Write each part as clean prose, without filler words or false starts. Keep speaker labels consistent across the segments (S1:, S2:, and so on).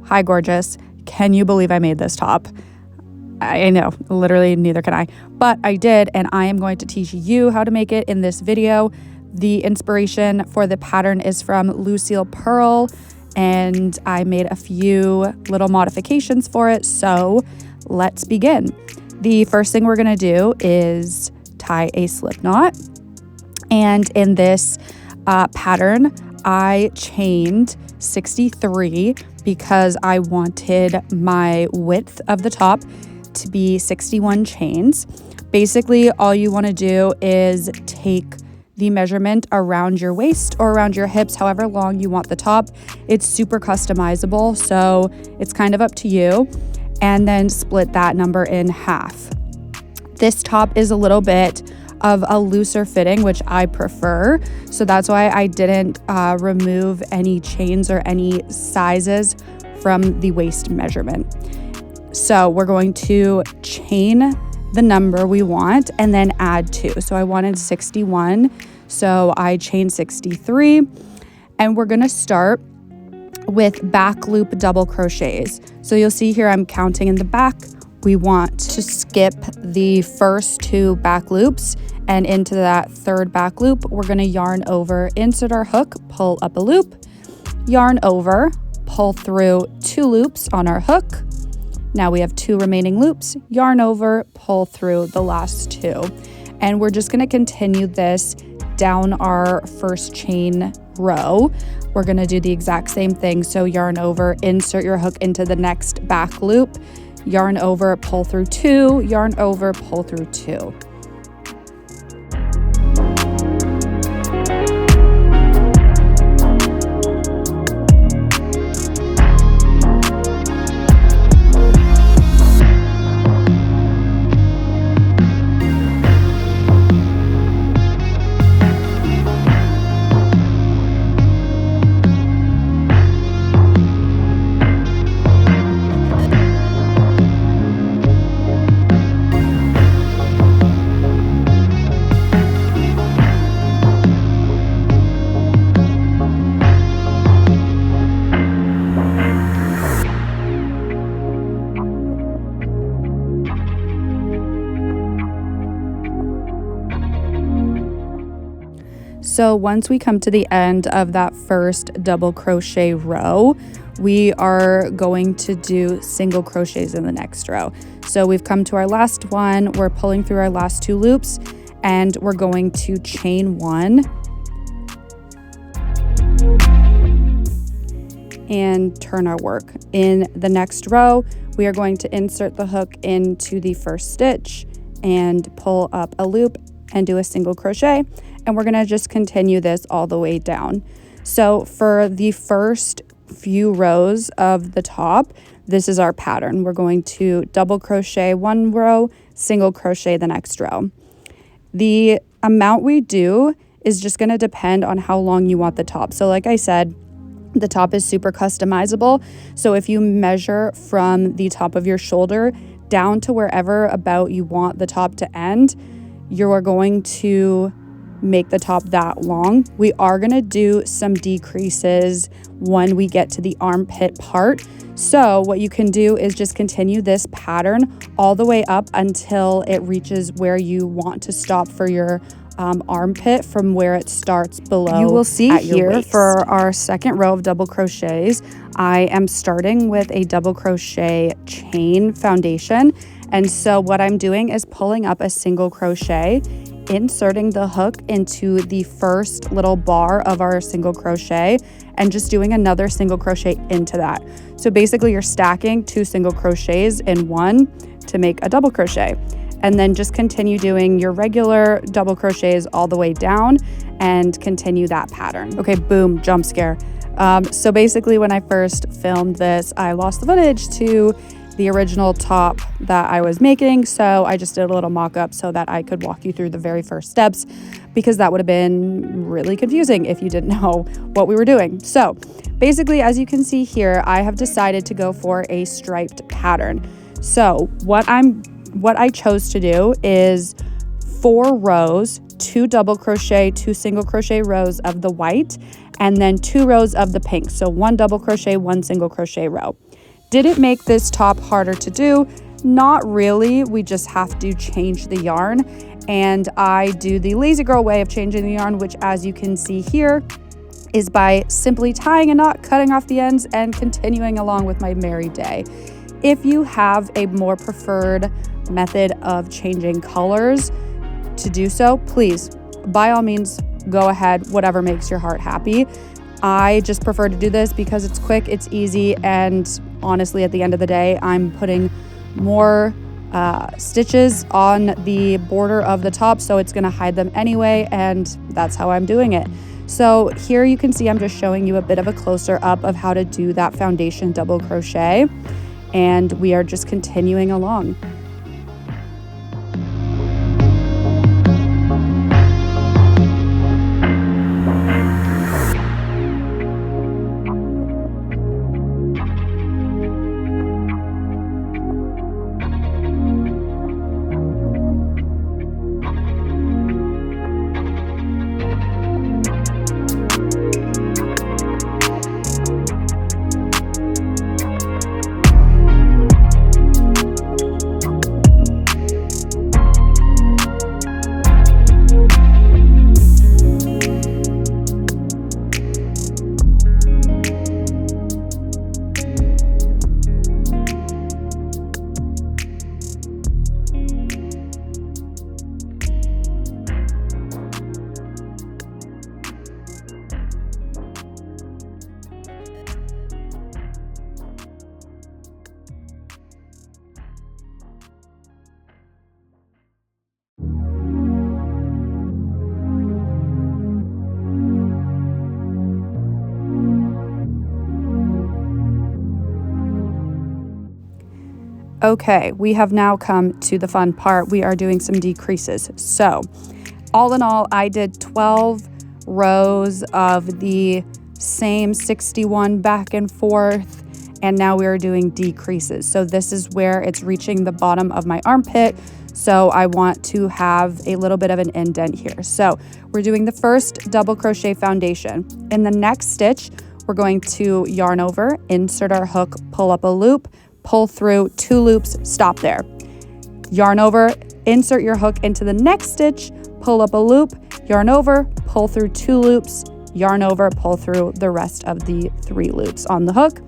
S1: Hi, gorgeous. Can you believe I made this top? I know, literally neither can I, but I did, and I am going to teach you how to make it in this video. The inspiration for the pattern is from Lucille Pearl, and I made a few little modifications for it, so let's begin. The first thing we're gonna do is tie a slip knot, and in this pattern, I chained 63 because I wanted my width of the top to be 61 chains. Basically, all you want to do is take the measurement around your waist or around your hips, however long you want the top. It's super customizable, so it's kind of up to you, and then split that number in half. This top is a little bit of a looser fitting, which I prefer, so that's why I didn't remove any chains or any sizes from the waist measurement. So we're going to chain the number we want and then add 2. So I wanted 61, so I chained 63, and we're gonna start with back loop double crochets. So you'll see here I'm counting in the back. We want to skip the first 2 back loops, and into that third back loop, we're gonna yarn over, insert our hook, pull up a loop, yarn over, pull through 2 loops on our hook. Now we have 2 remaining loops, yarn over, pull through the last 2. And we're just gonna continue this down our first chain row. We're gonna do the exact same thing. So yarn over, insert your hook into the next back loop, yarn over, pull through 2, yarn over, pull through 2. So once we come to the end of that first double crochet row, we are going to do single crochets in the next row. So we've come to our last one, we're pulling through our last 2 loops, and we're going to chain 1 and turn our work. In the next row, we are going to insert the hook into the first stitch and pull up a loop and do a single crochet, and we're gonna just continue this all the way down. So for the first few rows of the top, this is our pattern. We're going to double crochet 1 row, single crochet the next row. The amount we do is just gonna depend on how long you want the top. So like I said, the top is super customizable. So if you measure from the top of your shoulder down to wherever about you want the top to end, you are going to make the top that long. We are gonna do some decreases when we get to the armpit part. So what you can do is just continue this pattern all the way up until it reaches where you want to stop for your armpit from where it starts below. You will see here for our second row of double crochets, I am starting with a double crochet chain foundation. And so what I'm doing is pulling up a single crochet, inserting the hook into the first little bar of our single crochet, and just doing another single crochet into that. So basically you're stacking 2 single crochets in one to make a double crochet, and then just continue doing your regular double crochets all the way down and continue that pattern. Okay, boom, jump scare. So basically when I first filmed this, I lost the footage to the original top that I was making, so I just did a little mock-up so that I could walk you through the very first steps, because that would have been really confusing if you didn't know what we were doing. So basically, as you can see here, I have decided to go for a striped pattern. So what I chose to do is 4 rows, 2 double crochet, 2 single crochet rows of the white, and then 2 rows of the pink. So 1 double crochet, 1 single crochet row. Did it make this top harder to do? Not really. We just have to change the yarn, and I do the lazy girl way of changing the yarn, which, as you can see here, is by simply tying a knot, cutting off the ends, and continuing along with my merry day. If you have a more preferred method of changing colors to do so, please, by all means, go ahead, whatever makes your heart happy. I just prefer to do this because it's quick, it's easy, and honestly, at the end of the day, I'm putting more stitches on the border of the top, so it's gonna hide them anyway, and that's how I'm doing it. So here you can see I'm just showing you a bit of a closer up of how to do that foundation double crochet, and we are just continuing along. Okay, we have now come to the fun part. We are doing some decreases. So all in all, I did 12 rows of the same 61 back and forth, and now we are doing decreases. So this is where it's reaching the bottom of my armpit. So I want to have a little bit of an indent here. So we're doing the first double crochet foundation. In the next stitch, we're going to yarn over, insert our hook, pull up a loop, pull through 2 loops, stop there. Yarn over, insert your hook into the next stitch, pull up a loop, yarn over, pull through 2 loops, yarn over, pull through the rest of the 3 loops on the hook,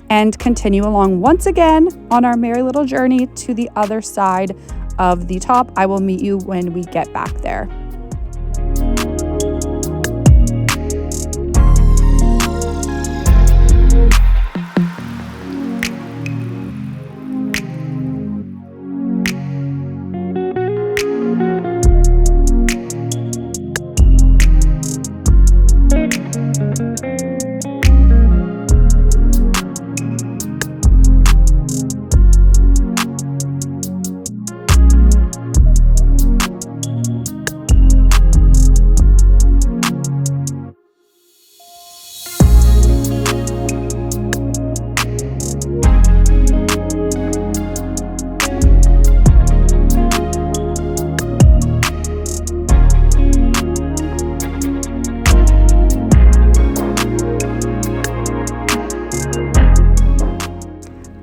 S1: and continue along once again on our merry little journey to the other side of the top. I will meet you when we get back there.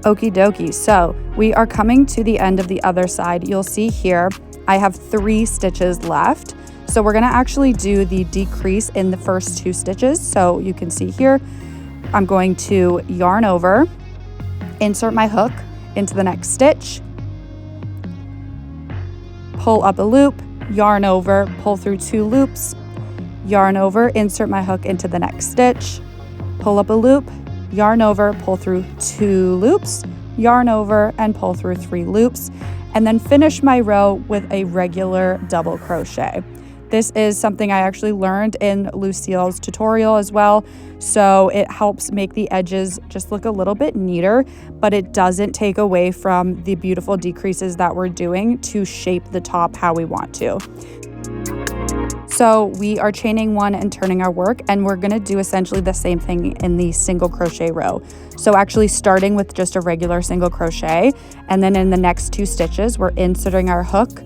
S1: Okie dokie, so we are coming to the end of the other side. You'll see here, I have 3 stitches left. So we're gonna actually do the decrease in the first 2 stitches. So you can see here, I'm going to yarn over, insert my hook into the next stitch, pull up a loop, yarn over, pull through 2 loops, yarn over, insert my hook into the next stitch, pull up a loop, yarn over, pull through 2 loops, yarn over, and pull through 3 loops, and then finish my row with a regular double crochet. This is something I actually learned in Lucille's tutorial as well, so it helps make the edges just look a little bit neater, but it doesn't take away from the beautiful decreases that we're doing to shape the top how we want to. So we are chaining 1 and turning our work, and we're gonna do essentially the same thing in the single crochet row. So actually starting with just a regular single crochet, and then in the next 2 stitches, we're inserting our hook,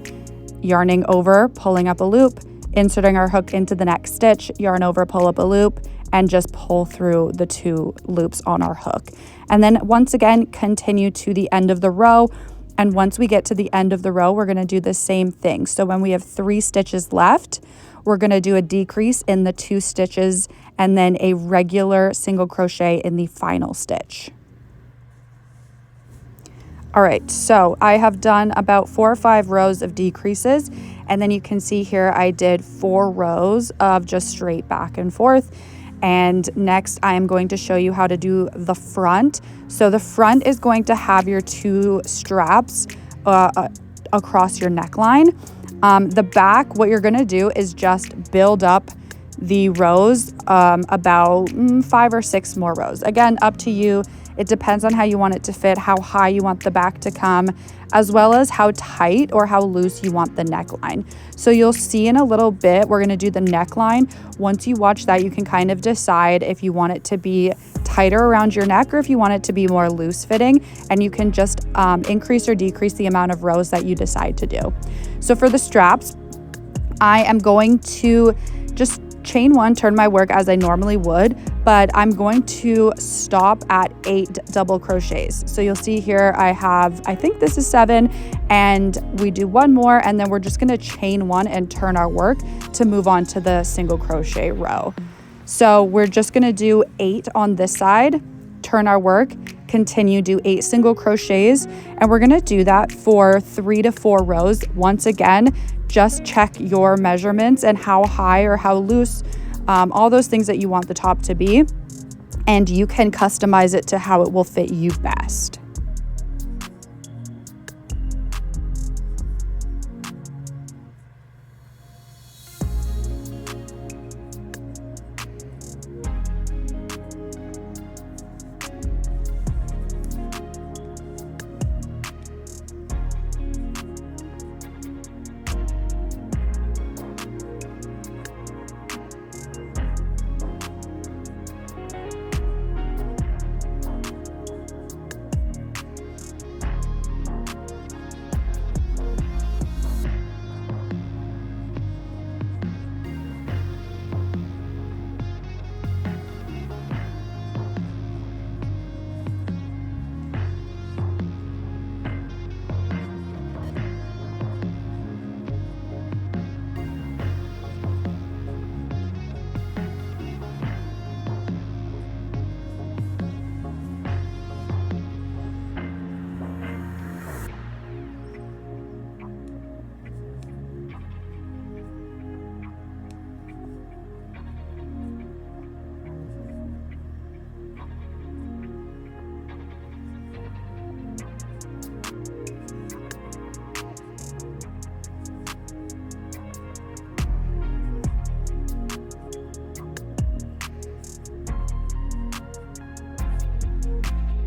S1: yarning over, pulling up a loop, inserting our hook into the next stitch, yarn over, pull up a loop, and just pull through the 2 loops on our hook. And then once again, continue to the end of the row. And once we get to the end of the row, we're gonna do the same thing. So when we have 3 stitches left, we're gonna do a decrease in the 2 stitches and then a regular single crochet in the final stitch. All right, so I have done about 4 or 5 rows of decreases, and then you can see here I did 4 rows of just straight back and forth. And next I am going to show you how to do the front. So the front is going to have your 2 straps across your neckline. The back, what you're gonna do is just build up the rows, about 5 or 6 more rows. Again, up to you. It depends on how you want it to fit, how high you want the back to come, as well as how tight or how loose you want the neckline. So you'll see in a little bit, we're gonna do the neckline. Once you watch that, you can kind of decide if you want it to be tighter around your neck or if you want it to be more loose fitting, and you can just increase or decrease the amount of rows that you decide to do. So for the straps, I am going to just chain 1, turn my work as I normally would, but I'm going to stop at 8 double crochets. So you'll see here I have, I think this is 7, and we do 1 more, and then we're just gonna chain 1 and turn our work to move on to the single crochet row. So we're just gonna do 8 on this side, turn our work, continue, do 8 single crochets, and we're gonna do that for 3 to 4 rows. Once again, just check your measurements and how high or how loose, all those things that you want the top to be, and you can customize it to how it will fit you best.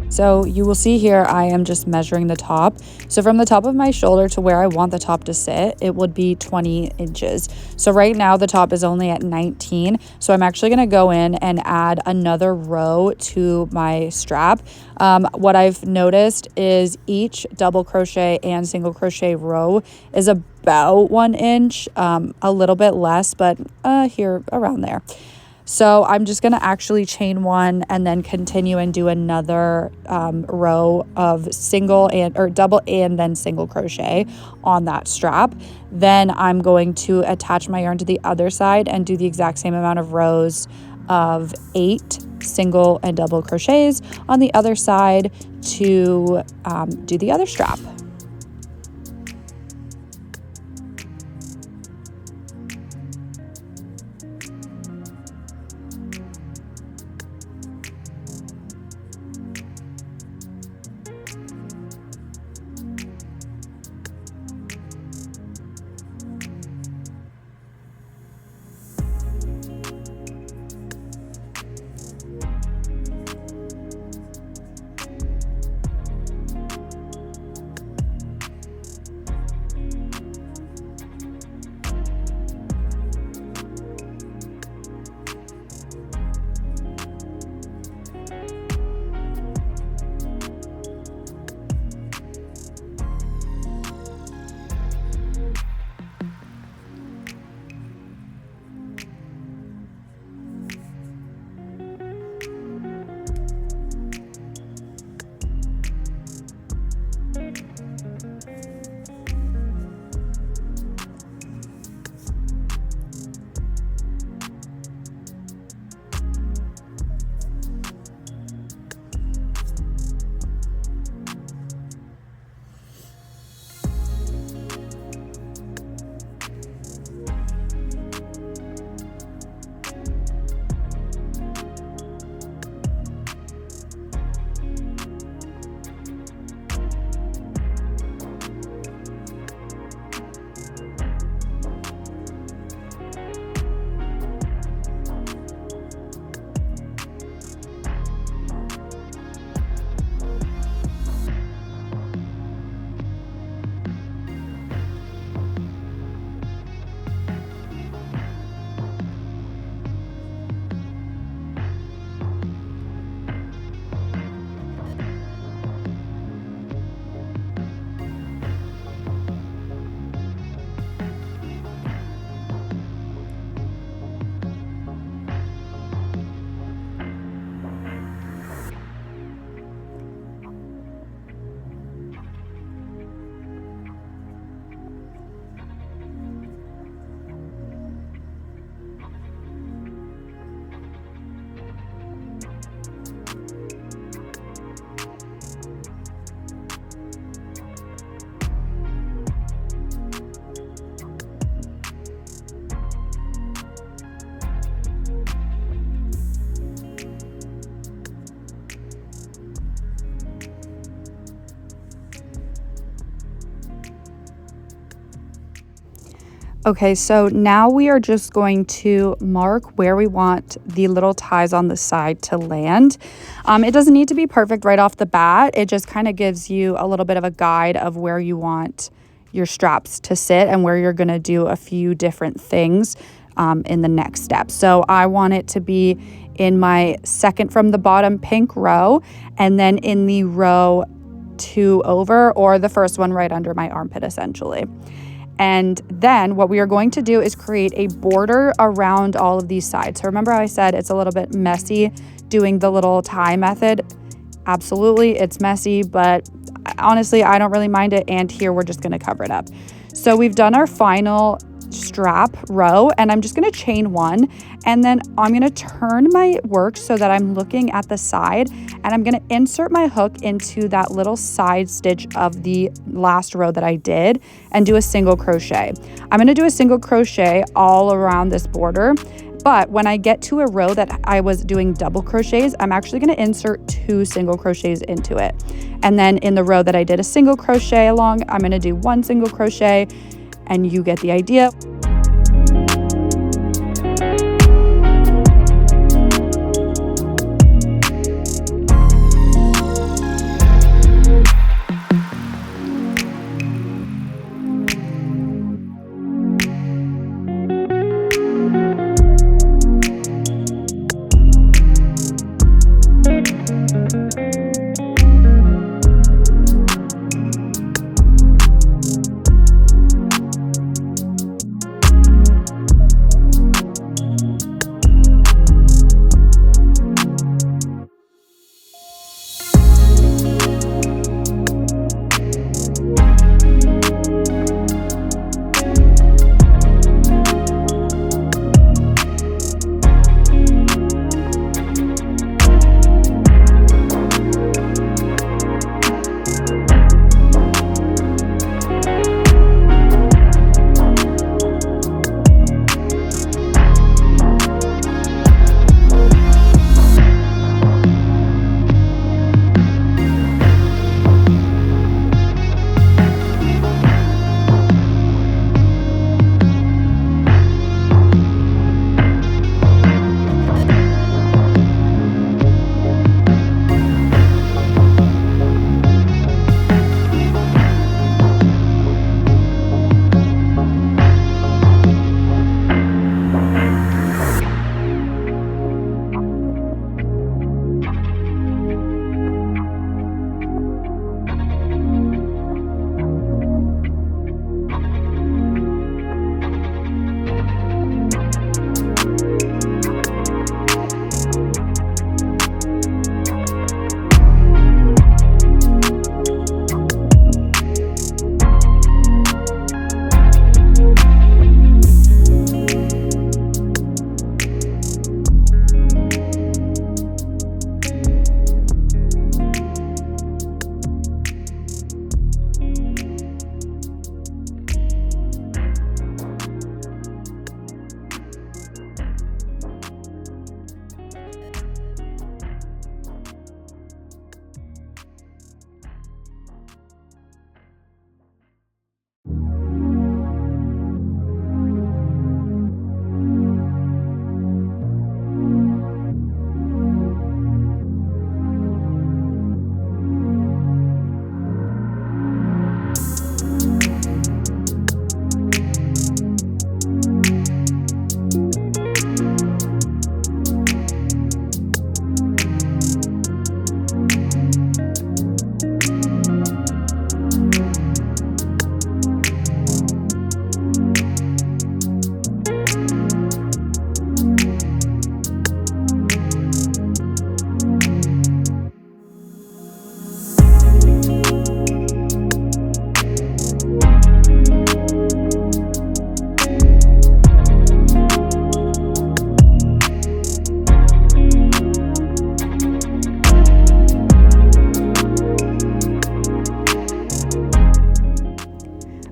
S1: So you will see here, I am just measuring the top. So from the top of my shoulder to where I want the top to sit, it would be 20 inches. So right now the top is only at 19. So I'm actually gonna go in and add another row to my strap. What I've noticed is each double crochet and single crochet row is about 1 inch, a little bit less, but here around there. So I'm just gonna actually chain 1 and then continue and do another row of double and then single crochet on that strap. Then I'm going to attach my yarn to the other side and do the exact same amount of rows of 8 single and double crochets on the other side to do the other strap. Okay, so now we are just going to mark where we want the little ties on the side to land. It doesn't need to be perfect right off the bat. It just kind of gives you a little bit of a guide of where you want your straps to sit and where you're going to do a few different things in the next step. So I want it to be in my second from the bottom pink row, and then in the row 2 over, or the first one right under my armpit essentially. And then what we are going to do is create a border around all of these sides. So remember how I said it's a little bit messy doing the little tie method? Absolutely, it's messy, but honestly, I don't really mind it. And here we're just going to cover it up. So we've done our final strap row, and I'm just going to chain 1, and then I'm going to turn my work so that I'm looking at the side, and I'm going to insert my hook into that little side stitch of the last row that I did and do a single crochet. I'm going to do a single crochet all around this border, but when I get to a row that I was doing double crochets, I'm actually going to insert 2 single crochets into it. And then in the row that I did a single crochet along, I'm going to do 1 single crochet, and you get the idea.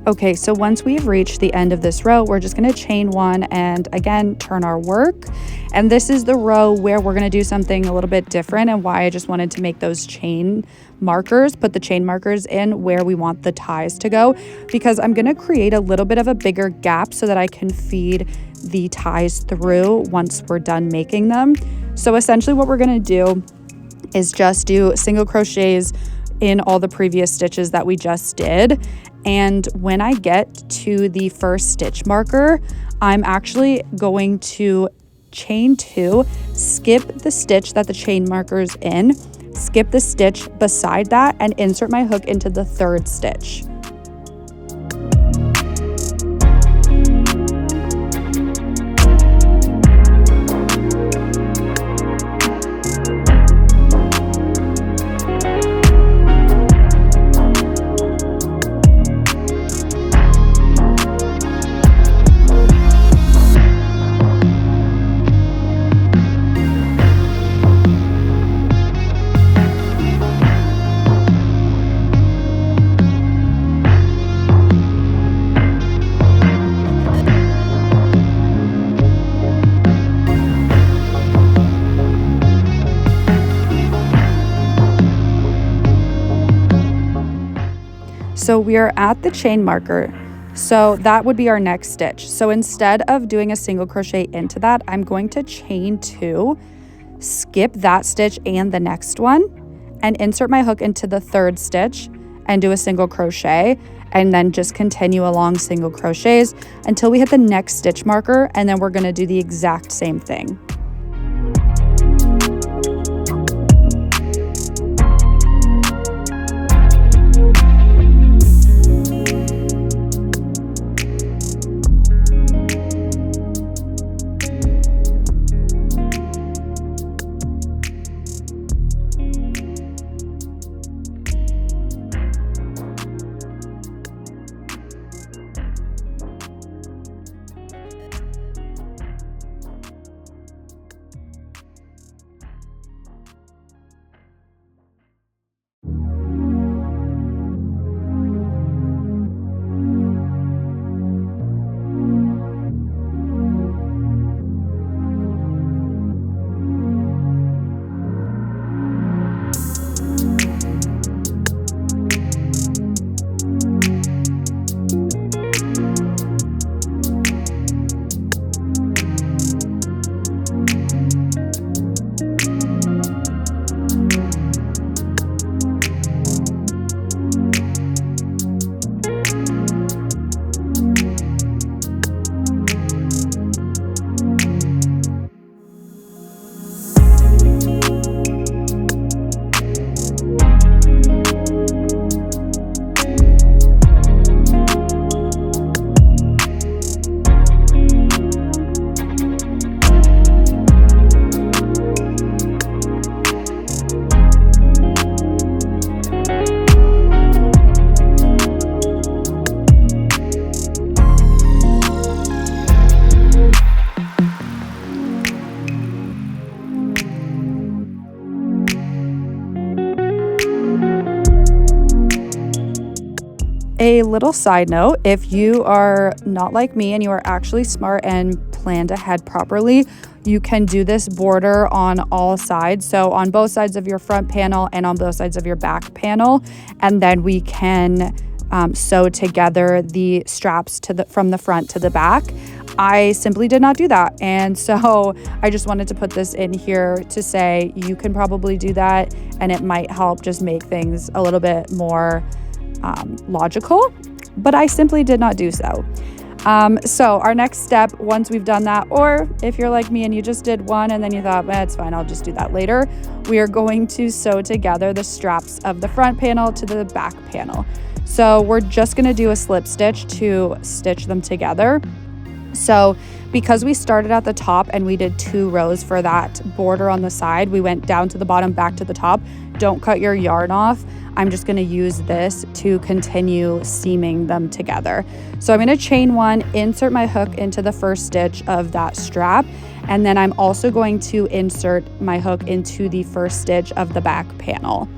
S1: Okay, so once we've reached the end of this row, we're just gonna chain one and again, turn our work. And this is the row where we're gonna do something a little bit different and why I just wanted to make those chain markers, put the chain markers in where we want the ties to go, because I'm gonna create a little bit of a bigger gap so that I can feed the ties through once we're done making them. So essentially what we're gonna do is just do single crochets in all the previous stitches that we just did. And when I get to the first stitch marker, I'm actually going to chain 2, skip the stitch that the chain marker's in, skip the stitch beside that, and insert my hook into the 3rd stitch. So we are at the chain marker. So that would be our next stitch. So instead of doing a single crochet into that, I'm going to chain 2, skip that stitch and the next one, and insert my hook into the 3rd stitch and do a single crochet, and then just continue along single crochets until we hit the next stitch marker, and then we're going to do the exact same thing. A little side note, if you are not like me and you are actually smart and planned ahead properly, you can do this border on all sides. So on both sides of your front panel and on both sides of your back panel. And then we can sew together the straps from the front to the back. I simply did not do that. And so I just wanted to put this in here to say you can probably do that, and it might help just make things a little bit more logical, but I simply did not do so. So our next step, once we've done that, or if you're like me and you just did one and then you thought, it's fine, I'll just do that later, we are going to sew together the straps of the front panel to the back panel. So we're just going to do a slip stitch to stitch them together. So because we started at the top and we did 2 rows for that border on the side, we went down to the bottom, back to the top. Don't cut your yarn off. I'm just going to use this to continue seaming them together. So I'm going to chain 1, insert my hook into the first stitch of that strap, and then I'm also going to insert my hook into the first stitch of the back panel.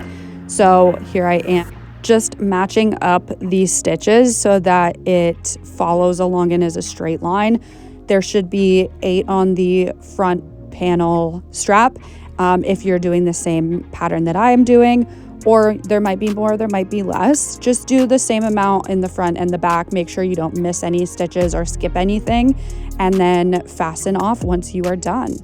S1: So here I am just matching up these stitches so that it follows along and is a straight line. There should be 8 on the front panel strap if you're doing the same pattern that I am doing, or there might be more, there might be less. Just do the same amount in the front and the back. Make sure you don't miss any stitches or skip anything, and then fasten off once you are done.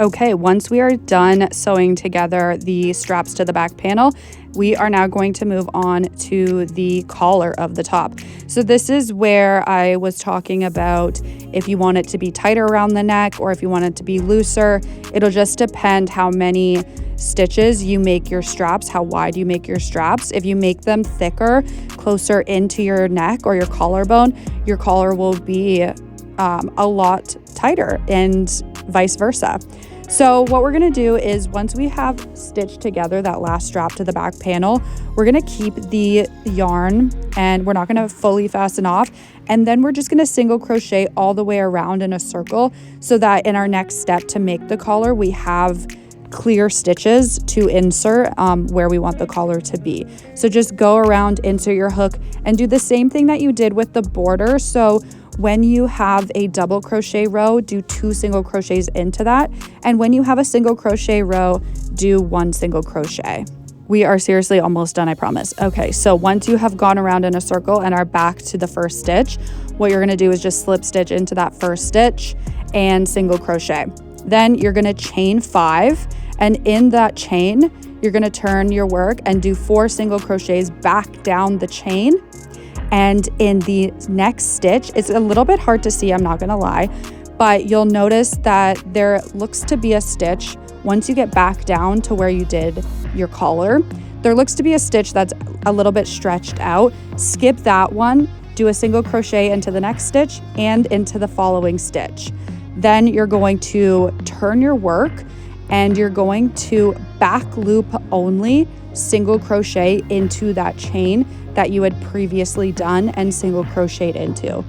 S1: Okay, once we are done sewing together the straps to the back panel, we are now going to move on to the collar of the top. So this is where I was talking about if you want it to be tighter around the neck or if you want it to be looser. It'll just depend how many stitches you make your straps, how wide you make your straps. If you make them thicker, closer into your neck or your collarbone, your collar will be a lot tighter, and vice versa. So what we're gonna do is, once we have stitched together that last strap to the back panel, we're gonna keep the yarn and we're not gonna fully fasten off. And then we're just gonna single crochet all the way around in a circle so that in our next step to make the collar, we have clear stitches to insert where we want the collar to be. So just go around, insert your hook, and do the same thing that you did with the border. So when you have a double crochet row, do 2 single crochets into that. And when you have a single crochet row, do 1 single crochet. We are seriously almost done, I promise. Okay, so once you have gone around in a circle and are back to the first stitch, what you're gonna do is just slip stitch into that first stitch and single crochet. Then you're gonna chain 5, and in that chain, you're gonna turn your work and do 4 single crochets back down the chain. And in the next stitch, it's a little bit hard to see, I'm not gonna lie, but you'll notice that there looks to be a stitch once you get back down to where you did your collar. There looks to be a stitch that's a little bit stretched out. Skip that one, do a single crochet into the next stitch and into the following stitch. Then you're going to turn your work and you're going to back loop only, single crochet into that chain that you had previously done and single crocheted into.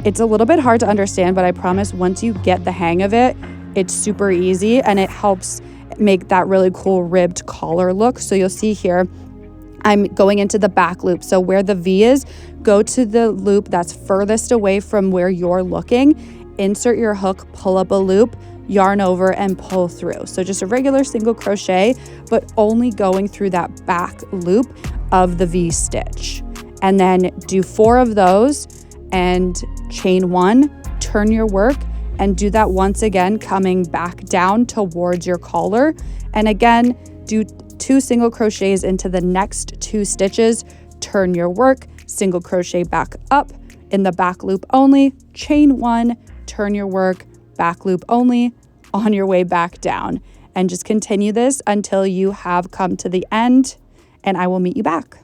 S1: It's a little bit hard to understand, but I promise once you get the hang of it, it's super easy and it helps make that really cool ribbed collar look. So you'll see here, I'm going into the back loop. So where the V is, go to the loop that's furthest away from where you're looking, insert your hook, pull up a loop, yarn over and pull through. So just a regular single crochet, but only going through that back loop of the V stitch. And then do 4 of those and chain 1, turn your work and do that once again, coming back down towards your collar. And again, do 2 single crochets into the next 2 stitches, turn your work, single crochet back up in the back loop only, chain 1, turn your work, back loop only, on your way back down. And just continue this until you have come to the end, and I will meet you back.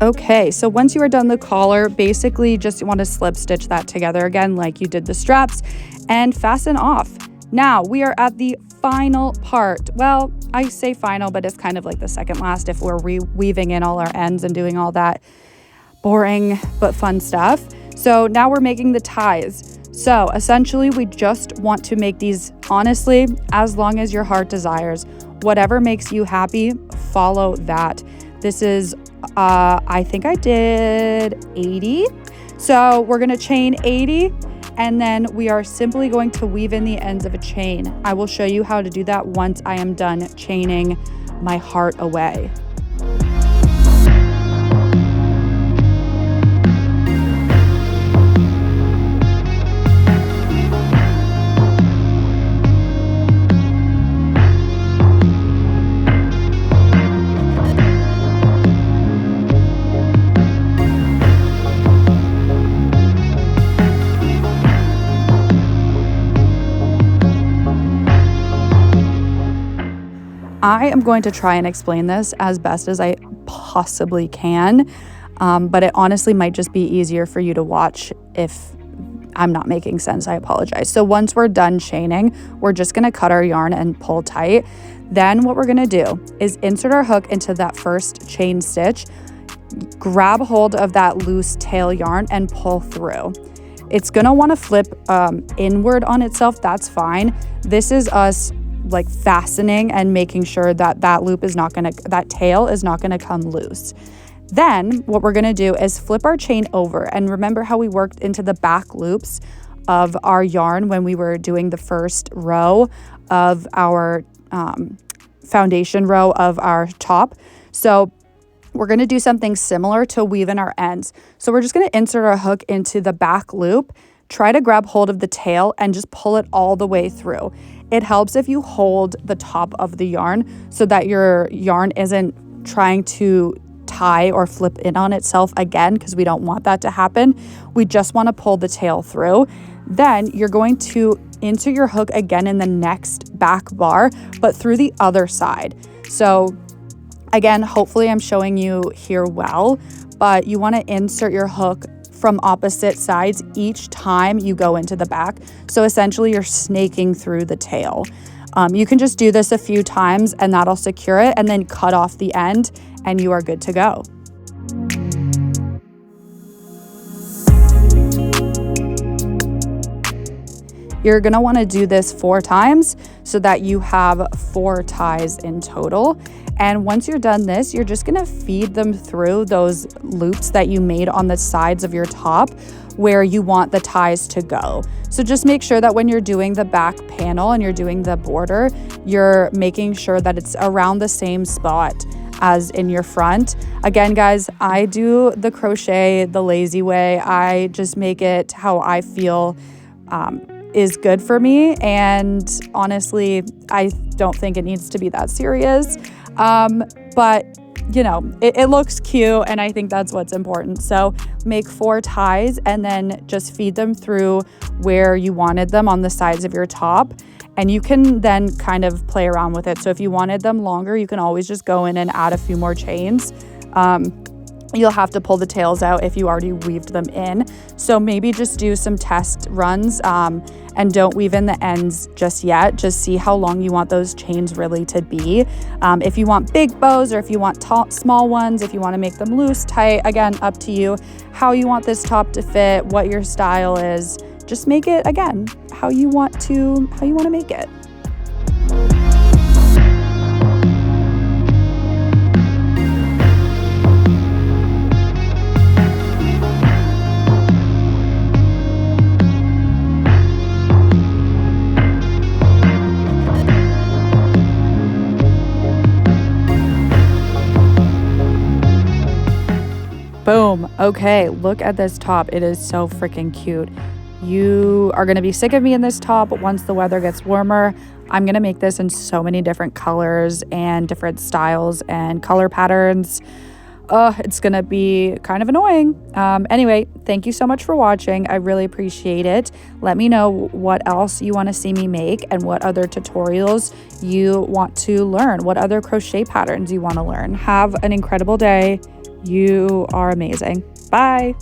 S1: Okay, so once you are done the collar, basically just want to slip stitch that together again like you did the straps and fasten off. Now we are at the final part. Well, I say final, but it's kind of like the second last if we're weaving in all our ends and doing all that boring but fun stuff. So now we're making the ties. So essentially we just want to make these, honestly, as long as your heart desires. Whatever makes you happy, follow that. This is, I think I did 80. So we're gonna chain 80 and then we are simply going to weave in the ends of a chain. I will show you how to do that once I am done chaining my heart away. I am going to try and explain this as best as I possibly can, but it honestly might just be easier for you to watch if I'm not making sense. I apologize. So once we're done chaining, we're just going to cut our yarn and pull tight. Then what we're going to do is insert our hook into that first chain stitch, grab hold of that loose tail yarn and pull through. It's going to want to flip inward on itself. That's fine. This is us like fastening and making sure that that tail is not gonna come loose. Then what we're gonna do is flip our chain over, and remember how we worked into the back loops of our yarn when we were doing the first row of our foundation row of our top. So we're gonna do something similar to weave in our ends. So we're just gonna insert our hook into the back loop, try to grab hold of the tail and just pull it all the way through. It helps if you hold the top of the yarn so that your yarn isn't trying to tie or flip in on itself again, because we don't want that to happen. We just want to pull the tail through. Then you're going to insert your hook again in the next back bar, but through the other side. So again, hopefully I'm showing you here well, but you want to insert your hook from opposite sides each time you go into the back. So essentially you're snaking through the tail. You can just do this a few times and that'll secure it, and then cut off the end and you are good to go. You're gonna wanna do this 4 times so that you have 4 ties in total. And once you're done this, you're just gonna feed them through those loops that you made on the sides of your top where you want the ties to go. So just make sure that when you're doing the back panel and you're doing the border, you're making sure that it's around the same spot as in your front. Again, guys, I do the crochet the lazy way. I just make it how I feel is good for me. And honestly, I don't think it needs to be that serious. But you know, it looks cute, and I think that's what's important. So make 4 ties and then just feed them through where you wanted them on the sides of your top. And you can then kind of play around with it. So if you wanted them longer, you can always just go in and add a few more chains. You'll have to pull the tails out if you already weaved them in. So maybe just do some test runs and don't weave in the ends just yet. Just see how long you want those chains really to be. If you want big bows or if you want small ones, if you want to make them loose, tight, again, up to you. How you want this top to fit, what your style is. Just make it, again, how you want to make it. Boom. Okay, look at this top. It is so freaking cute. You are going to be sick of me in this top once the weather gets warmer. I'm going to make this in so many different colors and different styles and color patterns. It's going to be kind of annoying. Anyway, thank you so much for watching. I really appreciate it. Let me know what else you want to see me make and what other tutorials you want to learn, what other crochet patterns you want to learn. Have an incredible day. You are amazing. Bye.